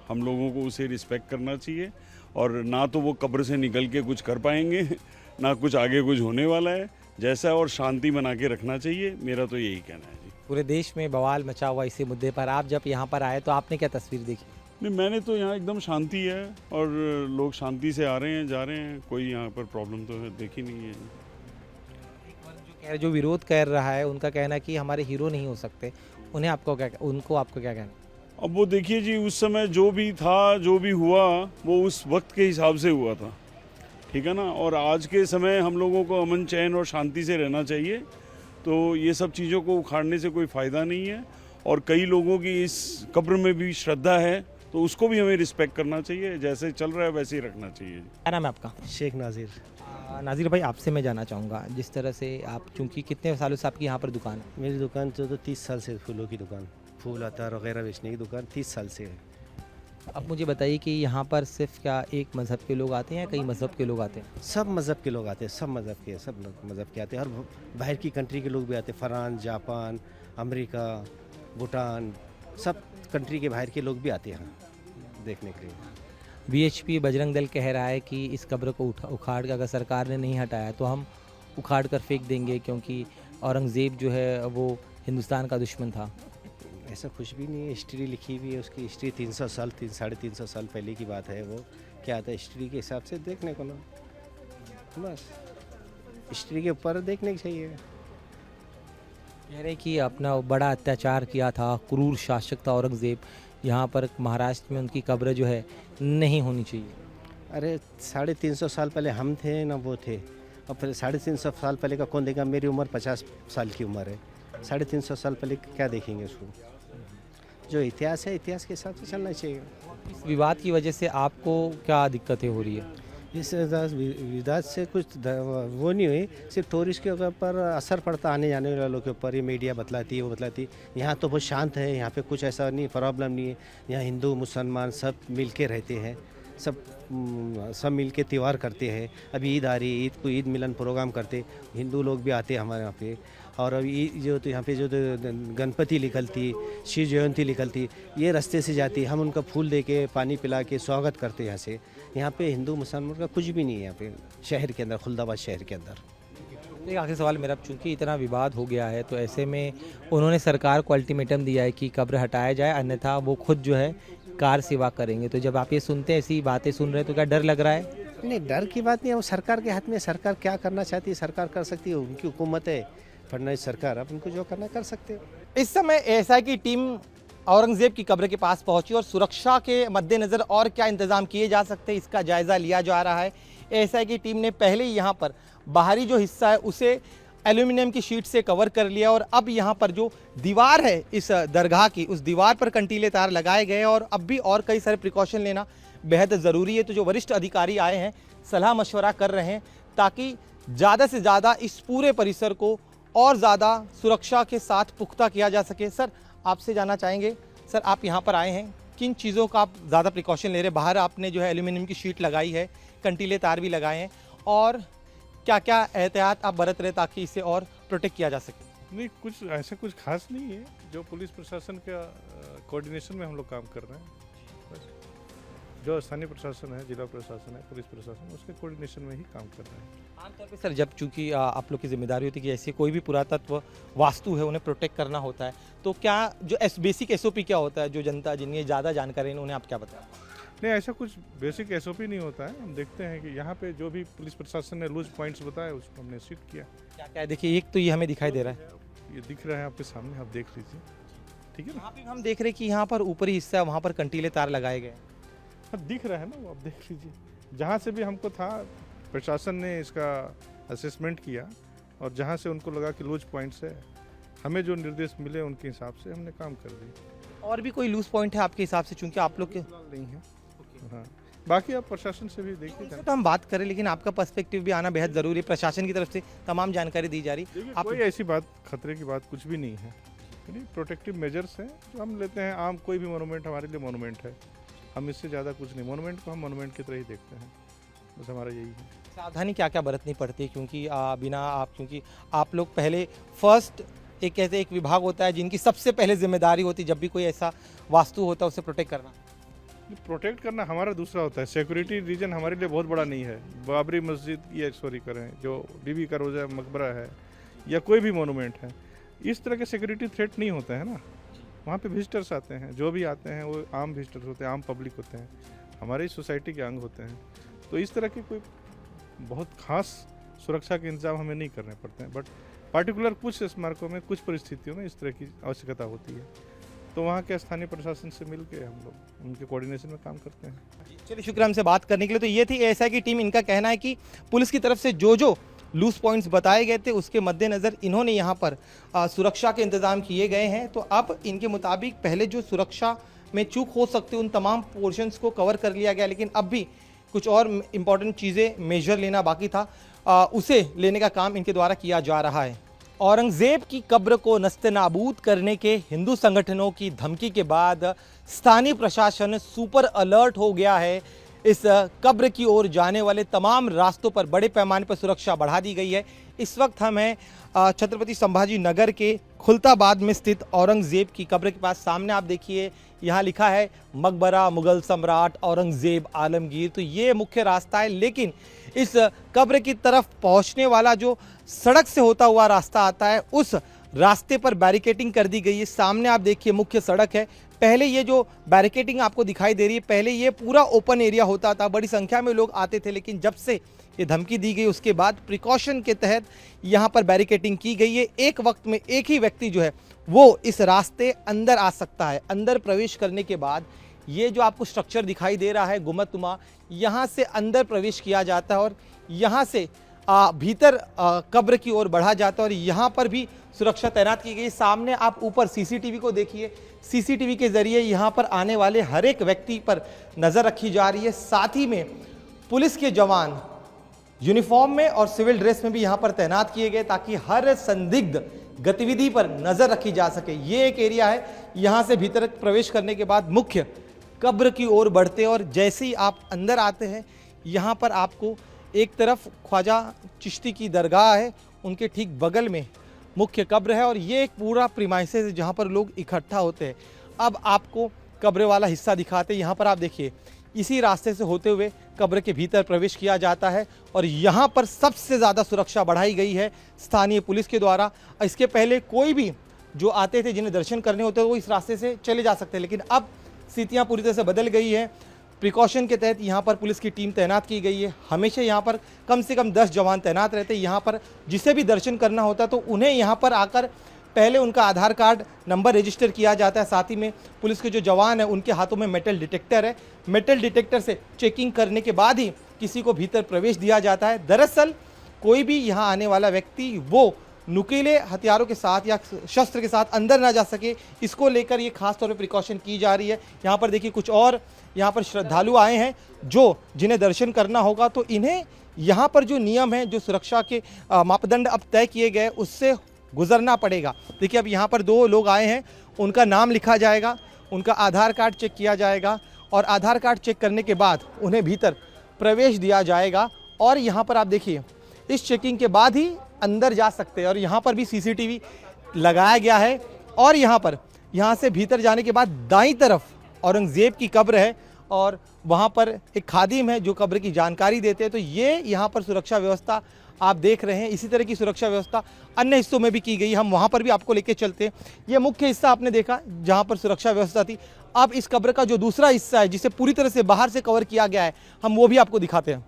हम लोगों को उसे रिस्पेक्ट करना चाहिए। और ना तो वो कब्र से निकल के कुछ कर पाएंगे, ना कुछ आगे कुछ होने वाला है। जैसा और शांति बना के रखना चाहिए, मेरा तो यही कहना है जी।
पूरे देश में बवाल मचा हुआ इसी मुद्दे पर, आप जब यहाँ पर आए तो आपने क्या तस्वीर देखी?
नहीं, मैंने तो यहाँ एकदम शांति है और लोग शांति से आ रहे हैं, जा रहे हैं, कोई यहाँ पर प्रॉब्लम तो देखी नहीं है।
जो विरोध कर रहा है उनका कहना है कि हमारे हीरो नहीं हो सकते, उन्हें आपको क्या कहना?
अब वो देखिए जी, उस समय जो भी था, जो भी हुआ, वो उस वक्त के हिसाब से हुआ था, ठीक है ना। और आज के समय हम लोगों को अमन चैन और शांति से रहना चाहिए। तो ये सब चीज़ों को उखाड़ने से कोई फ़ायदा नहीं है। और कई लोगों की इस कब्र में भी श्रद्धा है, तो उसको भी हमें रिस्पेक्ट करना चाहिए। जैसे चल रहा है वैसे ही रखना चाहिए।
क्या नाम है आपका?
शेख नाज़िर।
नाज़िर भाई, आपसे मैं जानना चाहूँगा, जिस तरह से आप, चूँकि कितने सालों से आपकी यहाँ पर दुकान है?
मेरी दुकान तो 30 साल से फूलों की दुकान, फूल अतार वगैरह बेचने की दुकान 30 साल से है।
अब मुझे बताइए कि यहाँ पर सिर्फ क्या एक मज़हब के लोग आते हैं या कई मज़हब के लोग आते हैं?
सब मज़हब के लोग आते हैं, सब मज़हब के आते हैं। और बाहर की कंट्री के लोग भी आते हैं, फ़रान, जापान, अमेरिका, भूटान, सब कंट्री के बाहर के लोग भी आते हैं देखने के लिए।
बीएचपी बजरंग दल कह रहा है कि इस कब्र को उखाड़ कर, अगर सरकार ने नहीं हटाया तो हम उखाड़ कर फेंक देंगे, क्योंकि औरंगज़ेब जो है वो हिंदुस्तान का दुश्मन था।
ऐसा कुछ भी नहीं है, हिस्ट्री लिखी हुई है, उसकी हिस्ट्री 300 साल 350 साल पहले की बात है। वो क्या आता है हिस्ट्री के हिसाब से देखने को ना, बस हिस्ट्री के ऊपर देखने चाहिए।
कह रहे कि अपना बड़ा अत्याचार किया था, क्रूर शासक था औरंगज़ेब, यहाँ पर महाराष्ट्र में उनकी कब्र जो है नहीं होनी चाहिए।
अरे 350 साल पहले हम थे ना वो थे, अब फिर 350 साल पहले का कौन देगा? मेरी उम्र 50 साल की उम्र है, 350 साल पहले क्या देखेंगे उसको? जो इतिहास है, इतिहास के हिसाब से चलना चाहिए।
इस विवाद की वजह से आपको क्या दिक्कतें हो रही है?
इस विवाद से कुछ वो नहीं हुई, सिर्फ टूरिस्ट के ऊपर असर पड़ता, आने जाने वालों के ऊपर। ये मीडिया बतलाती है, वो बतलाती। यहाँ तो बहुत शांत है, यहाँ पे कुछ ऐसा नहीं, प्रॉब्लम नहीं है। यहाँ हिंदू मुसलमान सब मिल के रहते हैं, सब मिल के त्यौहार करते हैं। अभी ईद आ रही है, ईद को ईद मिलन प्रोग्राम करते, हिंदू लोग भी आते हैं हमारे यहाँ पे। और अभी जो तो यहाँ पे जो गणपति निकलती, शिव जयंती निकलती, ये रास्ते से जाती, हम उनका फूल दे के पानी पिला के स्वागत करते हैं। यहाँ से यहाँ पे हिंदू मुसलमान का कुछ भी नहीं है यहाँ पे शहर के अंदर, खुलदाबाद शहर के अंदर।
एक आखिरी सवाल मेरा, चूँकि इतना विवाद हो गया है तो ऐसे में उन्होंने सरकार को अल्टीमेटम दिया है कि कब्र हटाया जाए, अन्यथा वो खुद जो है कार सेवा करेंगे। तो जब आप ये सुनते हैं, ऐसी बातें सुन रहे हैं, तो क्या डर लग रहा है?
नहीं, डर की बात नहीं है, वो सरकार के हाथ में। सरकार क्या करना चाहती है सरकार कर सकती है, उनकी हुकूमत है, फडनवीस सरकार, अब उनको जो करना कर सकते हैं।
इस समय एएसआई की टीम औरंगज़ेब की कब्र के पास पहुंची और सुरक्षा के मद्देनज़र और क्या इंतज़ाम किए जा सकते हैं इसका जायज़ा लिया जा रहा है। एएसआई की टीम ने पहले ही यहाँ पर बाहरी जो हिस्सा है उसे एल्यूमिनियम की शीट से कवर कर लिया और अब यहाँ पर जो दीवार है इस दरगाह की, उस दीवार पर कंटीले तार लगाए गए और अब भी और कई सारे प्रिकॉशन लेना बेहद ज़रूरी है। तो जो वरिष्ठ अधिकारी आए हैं, सलाह मशवरा कर रहे हैं ताकि ज़्यादा से ज़्यादा इस पूरे परिसर को और ज़्यादा सुरक्षा के साथ पुख्ता किया जा सके। सर, आपसे जानना चाहेंगे, सर आप यहाँ पर आए हैं, किन चीज़ों का आप ज़्यादा प्रिकॉशन ले रहे हैं? बाहर आपने जो है एल्यूमिनियम की शीट लगाई है, कंटीले तार भी लगाए हैं, और क्या क्या एहतियात आप बरत रहे ताकि इसे और प्रोटेक्ट किया जा सके?
नहीं, कुछ ऐसा कुछ खास नहीं है, जो पुलिस प्रशासन का कोऑर्डिनेशन में हम लोग काम कर रहे हैं। जो स्थानीय प्रशासन है, जिला प्रशासन है, पुलिस प्रशासन, उसके कोऑर्डिनेशन में ही काम कर रहे हैं।
आमतौर पे सर, जब चूंकि आप लोग की जिम्मेदारी होती है कि ऐसे कोई भी पुरातत्व वास्तु है उन्हें प्रोटेक्ट करना होता है, तो क्या जो बेसिक एसओपी क्या होता है, जो जनता जिन्हें ज़्यादा जानकारी है उन्हें आप क्या बताएं?
नहीं, ऐसा कुछ बेसिक एसओपी नहीं होता है। हम देखते हैं कि यहाँ पे जो भी पुलिस प्रशासन ने लूज पॉइंट्स बताए उसको हमने सीट किया।
क्या क्या देखिए, एक तो ये हमें दिखाई दे रहा है,
ये दिख रहा है आपके सामने, आप देख लीजिए, ठीक है ना।
यहाँ पे हम देख रहे हैं कि यहाँ पर ऊपरी हिस्सा है, वहाँ पर कंटीले तार लगाए गए हैं।
हाँ, दिख रहा है ना, वो आप देख लीजिए। जहाँ से भी हमको था, प्रशासन ने इसका असेसमेंट किया और जहाँ से उनको लगा कि लूज पॉइंट्स है, हमें जो निर्देश मिले उनके हिसाब से हमने काम कर दिया।
और भी कोई लूज पॉइंट है आपके हिसाब से, चूंकि आप लोग के
नहीं है। हाँ, बाकी आप प्रशासन से भी देखिए।
तो हम बात करें, लेकिन आपका पर्सपेक्टिव भी आना बेहद ज़रूरी है। प्रशासन की तरफ से तमाम जानकारी दी जा रही है।
कोई ऐसी बात, खतरे की बात कुछ भी नहीं है। प्रोटेक्टिव मेजर्स हैं जो हम लेते हैं। आम कोई भी मोनूमेंट हमारे लिए मोनूमेंट है, हम इससे ज़्यादा कुछ नहीं, मोनूमेंट को हम मोनूमेंट की तरह ही देखते हैं, बस हमारा यही है।
सावधानी क्या क्या बरतनी पड़ती है, क्योंकि क्योंकि आप लोग पहले फर्स्ट एक कहते एक विभाग होता है जिनकी सबसे पहले जिम्मेदारी होती है जब भी कोई ऐसा वास्तु होता है उसे प्रोटेक्ट करना।
प्रोटेक्ट करना हमारा दूसरा होता है। सिक्योरिटी रीजन हमारे लिए बहुत बड़ा नहीं है। बाबरी मस्जिद या करें, जो बीबी का रोज़ा मकबरा है या कोई भी मोनूमेंट है, इस तरह के सिक्योरिटी थ्रेट नहीं होते हैं ना। वहाँ पे विजिटर्स आते हैं, जो भी आते हैं वो आम विजिटर्स होते हैं, आम पब्लिक होते हैं, हमारी सोसाइटी के अंग होते हैं। तो इस तरह के कोई बहुत खास सुरक्षा के इंतजाम हमें नहीं करने पड़ते हैं। बट पार्टिकुलर कुछ स्मारकों में, कुछ परिस्थितियों में इस तरह की आवश्यकता होती है, तो वहाँ के स्थानीय प्रशासन से मिलकर हम लोग उनके कोऑर्डिनेशन में काम करते हैं।
चलिए, शुक्रिया हमसे बात करने के लिए। तो ये थी एएसआई की टीम। इनका कहना है कि पुलिस की तरफ से जो लूज पॉइंट्स बताए गए थे उसके मद्देनज़र इन्होंने यहाँ पर सुरक्षा के इंतज़ाम किए गए हैं। तो अब इनके मुताबिक पहले जो सुरक्षा में चूक हो सकती है उन तमाम पोर्शंस को कवर कर लिया गया, लेकिन अब भी कुछ और इम्पॉर्टेंट चीज़ें मेजर लेना बाकी था, उसे लेने का काम इनके द्वारा किया जा रहा है। औरंगज़ेब की कब्र को नस्ते-नाबूद करने के हिंदू संगठनों की धमकी के बाद स्थानीय प्रशासन सुपर अलर्ट हो गया है। इस कब्र की ओर जाने वाले तमाम रास्तों पर बड़े पैमाने पर सुरक्षा बढ़ा दी गई है। इस वक्त हम हैं छत्रपति संभाजी नगर के खुलताबाद में स्थित औरंगज़ेब की कब्र के पास। सामने आप देखिए, यहाँ लिखा है मकबरा मुगल सम्राट औरंगज़ेब आलमगीर। तो ये मुख्य रास्ता है, लेकिन इस कब्र की तरफ पहुँचने वाला जो सड़क से होता हुआ रास्ता आता है, उस रास्ते पर बैरिकेटिंग कर दी गई है। सामने आप देखिए मुख्य सड़क है। पहले ये जो बैरिकेटिंग आपको दिखाई दे रही है, पहले ये पूरा ओपन एरिया होता था, बड़ी संख्या में लोग आते थे, लेकिन जब से ये धमकी दी गई उसके बाद प्रिकॉशन के तहत यहाँ पर बैरिकेटिंग की गई है। एक वक्त में एक ही व्यक्ति जो है वो इस रास्ते अंदर आ सकता है। अंदर प्रवेश करने के बाद ये जो आपको स्ट्रक्चर दिखाई दे रहा है गुमतुमा, यहाँ से अंदर प्रवेश किया जाता है और यहाँ से भीतर कब्र की ओर बढ़ा जाता है और यहाँ पर भी सुरक्षा तैनात की गई। सामने आप ऊपर सीसीटीवी को देखिए, सीसीटीवी के जरिए यहाँ पर आने वाले हर एक व्यक्ति पर नज़र रखी जा रही है। साथ ही में पुलिस के जवान यूनिफॉर्म में और सिविल ड्रेस में भी यहाँ पर तैनात किए गए ताकि हर संदिग्ध गतिविधि पर नज़र रखी जा सके। ये एक एरिया है, यहाँ से भीतर प्रवेश करने के बाद मुख्य कब्र की ओर बढ़ते हैं और जैसे ही आप अंदर आते हैं यहाँ पर आपको एक तरफ ख्वाजा चिश्ती की दरगाह है, उनके ठीक बगल में मुख्य कब्र है और ये एक पूरा प्रीमाइसेस है जहाँ पर लोग इकट्ठा होते हैं। अब आपको कब्र वाला हिस्सा दिखाते हैं। यहाँ पर आप देखिए, इसी रास्ते से होते हुए कब्र के भीतर प्रवेश किया जाता है और यहाँ पर सबसे ज़्यादा सुरक्षा बढ़ाई गई है स्थानीय पुलिस के द्वारा। इसके पहले कोई भी जो आते थे, जिन्हें दर्शन करने होते वो इस रास्ते से चले जा सकते हैं, लेकिन अब स्थितियाँ पूरी तरह से बदल गई है। प्रिकॉशन के तहत यहाँ पर पुलिस की टीम तैनात की गई है। हमेशा यहाँ पर कम से कम 10 जवान तैनात रहते हैं। यहाँ पर जिसे भी दर्शन करना होता तो उन्हें यहाँ पर आकर पहले उनका आधार कार्ड नंबर रजिस्टर किया जाता है। साथ ही में पुलिस के जो जवान हैं उनके हाथों में मेटल डिटेक्टर है। मेटल डिटेक्टर से चेकिंग करने के बाद ही किसी को भीतर प्रवेश दिया जाता है। दरअसल कोई भी यहाँ आने वाला व्यक्ति वो नुकीले हथियारों के साथ या शस्त्र के साथ अंदर ना जा सके, इसको लेकर ये खास तौर पे प्रिकॉशन की जा रही है। यहाँ पर देखिए कुछ और यहाँ पर श्रद्धालु आए हैं जिन्हें दर्शन करना होगा, तो इन्हें यहाँ पर जो नियम है, जो सुरक्षा के मापदंड अब तय किए गए उससे गुजरना पड़ेगा। देखिए अब यहाँ पर 2 लोग आए हैं, उनका नाम लिखा जाएगा, उनका आधार कार्ड चेक किया जाएगा और आधार कार्ड चेक करने के बाद उन्हें भीतर प्रवेश दिया जाएगा। और यहाँ पर आप देखिए, इस चेकिंग के बाद ही अंदर जा सकते हैं और यहाँ पर भी सीसीटीवी लगाया गया है। और यहाँ से भीतर जाने के बाद दाईं तरफ औरंगज़ेब की कब्र है और वहाँ पर एक खादिम है जो कब्र की जानकारी देते हैं। तो ये यहाँ पर सुरक्षा व्यवस्था आप देख रहे हैं। इसी तरह की सुरक्षा व्यवस्था अन्य हिस्सों में भी की गई, हम वहाँ पर भी आपको लेके चलते हैं। ये मुख्य हिस्सा आपने देखा जहाँ पर सुरक्षा व्यवस्था थी। अब इस कब्र का जो दूसरा हिस्सा है जिसे पूरी तरह से बाहर से कवर किया गया है, हम वो भी आपको दिखाते हैं।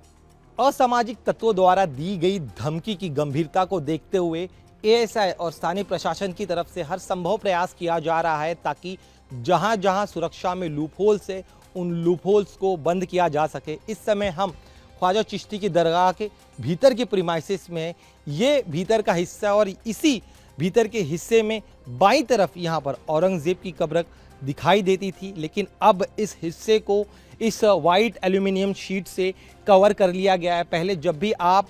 असामाजिक तत्वों द्वारा दी गई धमकी की गंभीरता को देखते हुए एएसआई और स्थानीय प्रशासन की तरफ से हर संभव प्रयास किया जा रहा है ताकि जहां जहां सुरक्षा में लूपहोल्स है उन लूपहोल्स को बंद किया जा सके। इस समय हम ख्वाजा चिश्ती की दरगाह के भीतर के प्रीमाइसिस में, ये भीतर का हिस्सा और इसी भीतर के हिस्से में बाईं तरफ यहाँ पर औरंगजेब की कब्र दिखाई देती थी, लेकिन अब इस हिस्से को इस वाइट एल्यूमिनियम शीट से कवर कर लिया गया है। पहले जब भी आप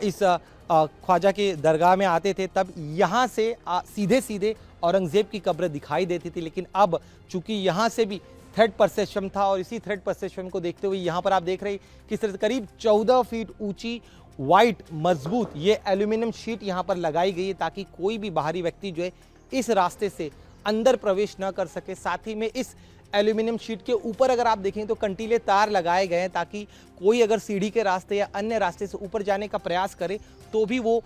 इस ख्वाजा के दरगाह में आते थे तब यहाँ से सीधे सीधे औरंगजेब की कब्र दिखाई देती थी, लेकिन अब चूंकि यहाँ से भी थ्रेड परसेप्शन था और इसी थ्रेड परसेप्शन को देखते हुए यहाँ पर आप देख रहे हैं किस तरह से करीब 14 फीट ऊंची वाइट मजबूत ये एल्यूमिनियम शीट यहाँ पर लगाई गई है ताकि कोई भी बाहरी व्यक्ति जो है इस रास्ते से अंदर प्रवेश न कर सके। साथ ही में इस एल्यूमिनियम शीट के ऊपर अगर आप देखें तो कंटीले तार लगाए गए हैं ताकि कोई अगर सीढ़ी के रास्ते या अन्य रास्ते से ऊपर जाने का प्रयास करे तो भी वो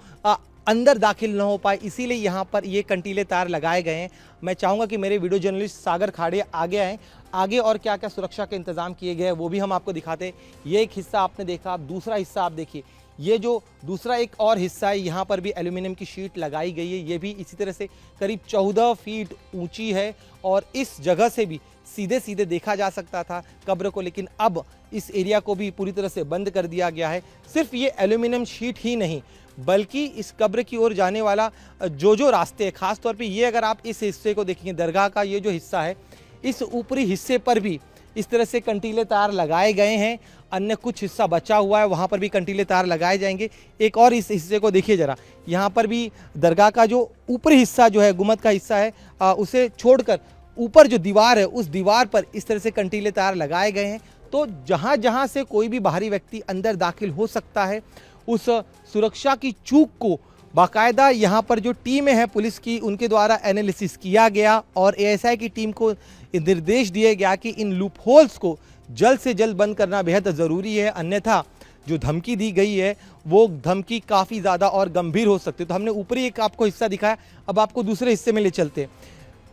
अंदर दाखिल न हो पाए, इसीलिए यहाँ पर ये कंटीले तार लगाए गए हैं। मैं चाहूँगा कि मेरे वीडियो जर्नलिस्ट सागर खाड़े आगे आएँ, आगे और क्या क्या सुरक्षा के इंतजाम किए गए हैं वो भी हम आपको दिखाते हैं। ये एक हिस्सा आपने देखा, अब दूसरा हिस्सा आप देखिए। ये जो दूसरा एक और हिस्सा है यहाँ पर भी एल्यूमिनियम की शीट लगाई गई है, ये भी इसी तरह से करीब 14 फीट ऊंची है और इस जगह से भी सीधे सीधे देखा जा सकता था कब्र को, लेकिन अब इस एरिया को भी पूरी तरह से बंद कर दिया गया है। सिर्फ ये एल्यूमिनियम शीट ही नहीं बल्कि इस कब्र की ओर जाने वाला जो रास्ते हैं, खास तौर पे ये अगर आप इस हिस्से को देखेंगे दरगाह का ये जो हिस्सा है इस ऊपरी हिस्से पर भी इस तरह से कंटीले तार लगाए गए हैं। अन्य कुछ हिस्सा बचा हुआ है वहाँ पर भी कंटीले तार लगाए जाएंगे। एक और इस हिस्से को देखिए ज़रा, यहाँ पर भी दरगाह का जो ऊपरी हिस्सा जो है गुम्बद का हिस्सा है उसे छोड़कर ऊपर जो दीवार है उस दीवार पर इस तरह से कंटीले तार लगाए गए हैं। तो जहाँ जहाँ से कोई भी बाहरी व्यक्ति अंदर दाखिल हो सकता है उस सुरक्षा की चूक को बाकायदा यहाँ पर जो टीमें हैं पुलिस की उनके द्वारा एनालिसिस किया गया और एएसआई की टीम को निर्देश दिए गया कि इन लूपहोल्स को जल्द से जल्द बंद करना बेहद ज़रूरी है, अन्यथा जो धमकी दी गई है वो धमकी काफ़ी ज़्यादा और गंभीर हो सकती है। तो हमने ऊपरी एक आपको हिस्सा दिखाया, अब आपको दूसरे हिस्से में ले चलते हैं।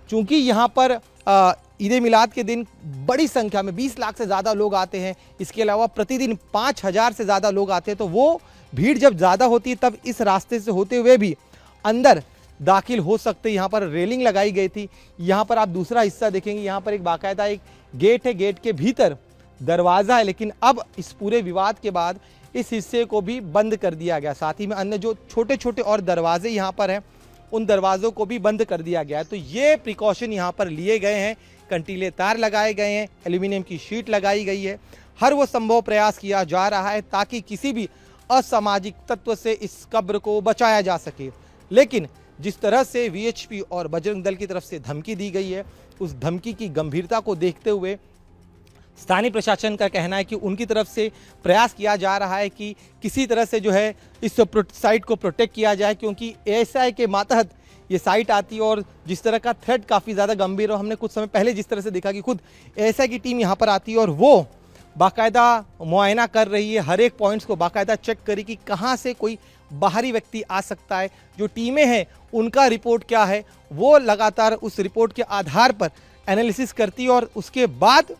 चूँकि यहाँ पर ईद मिलाद के दिन बड़ी संख्या में 20 लाख से ज़्यादा लोग आते हैं, इसके अलावा प्रतिदिन 5000 से ज़्यादा लोग आते हैं, तो वो भीड़ जब ज़्यादा होती है तब इस रास्ते से होते हुए भी अंदर दाखिल हो सकते। यहाँ पर रेलिंग लगाई गई थी। यहाँ पर आप दूसरा हिस्सा देखेंगे, यहाँ पर एक बाकायदा एक गेट है, गेट के भीतर दरवाज़ा है, लेकिन अब इस पूरे विवाद के बाद इस हिस्से को भी बंद कर दिया गया। साथ ही में अन्य जो छोटे छोटे और दरवाजे यहाँ पर हैं उन दरवाज़ों को भी बंद कर दिया गया है। तो ये प्रिकॉशन यहाँ पर लिए गए हैं, कंटीले तार लगाए गए हैं, एल्यूमिनियम की शीट लगाई गई है। हर वो संभव प्रयास किया जा रहा है ताकि किसी भी असामाजिक तत्व से इस कब्र को बचाया जा सके। लेकिन जिस तरह से वीएचपी और बजरंग दल की तरफ से धमकी दी गई है उस धमकी की गंभीरता को देखते हुए स्थानीय प्रशासन का कहना है कि उनकी तरफ से प्रयास किया जा रहा है कि किसी तरह से जो है इस साइट को प्रोटेक्ट किया जाए, क्योंकि एएसआई के मातहत ये साइट आती है और जिस तरह का थ्रेट काफ़ी ज़्यादा गंभीर और हमने कुछ समय पहले जिस तरह से देखा कि खुद एएसआई की टीम यहाँ पर आती है और वो बाकायदा मुआयना कर रही है, हर एक पॉइंट्स को बाकायदा चेक करी कि कहाँ से कोई बाहरी व्यक्ति आ सकता है। जो टीमें हैं उनका रिपोर्ट क्या है वो लगातार उस रिपोर्ट के आधार पर एनालिसिस करती है और उसके बाद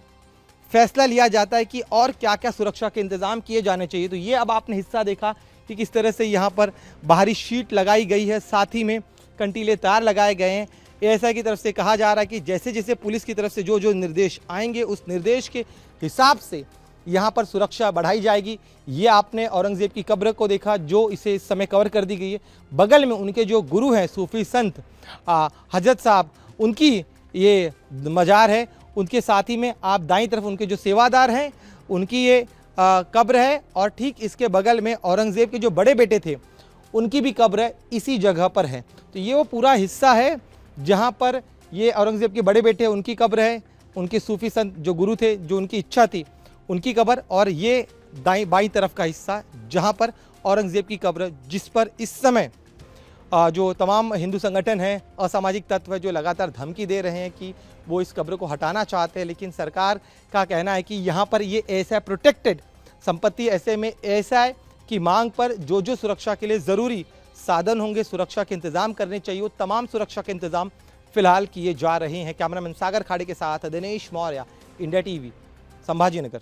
फैसला लिया जाता है कि और क्या क्या सुरक्षा के इंतज़ाम किए जाने चाहिए। तो ये अब आपने हिस्सा देखा कि किस तरह से यहाँ पर बाहरी शीट लगाई गई है, साथ ही में कंटीले तार लगाए गए हैं। एएसआई की तरफ से कहा जा रहा है कि जैसे जैसे पुलिस की तरफ से जो जो निर्देश आएंगे उस निर्देश के हिसाब से यहाँ पर सुरक्षा बढ़ाई जाएगी। ये आपने औरंगज़ेब की कब्र को देखा जो इसे इस समय कवर कर दी गई है। बगल में उनके जो गुरु हैं सूफी संत हजरत साहब, उनकी ये मज़ार है। उनके साथ ही में आप दाईं तरफ उनके जो सेवादार हैं उनकी ये कब्र है और ठीक इसके बगल में औरंगज़ेब के जो बड़े बेटे थे उनकी भी कब्र इसी जगह पर है। तो ये वो पूरा हिस्सा है जहाँ पर ये औरंगज़ेब के बड़े बेटे उनकी कब्र है, उनके सूफी संत जो गुरु थे जो उनकी इच्छा थी उनकी कब्र, और ये बाईं तरफ का हिस्सा जहाँ पर औरंगज़ेब की कब्र जिस पर इस समय जो तमाम हिंदू संगठन हैं, असामाजिक तत्व हैं, जो लगातार धमकी दे रहे हैं कि वो इस कब्र को हटाना चाहते हैं, लेकिन सरकार का कहना है कि यहाँ पर ये ऐसा प्रोटेक्टेड संपत्ति, ऐसे में ऐसा है कि मांग पर जो जो सुरक्षा के लिए ज़रूरी साधन होंगे, सुरक्षा के इंतज़ाम करने चाहिए, वो तमाम सुरक्षा के इंतज़ाम फिलहाल किए जा रहे हैं। कैमरामैन सागर खाड़े के साथ दिनेश मौर्य, इंडिया टीवी, संभाजी नगर।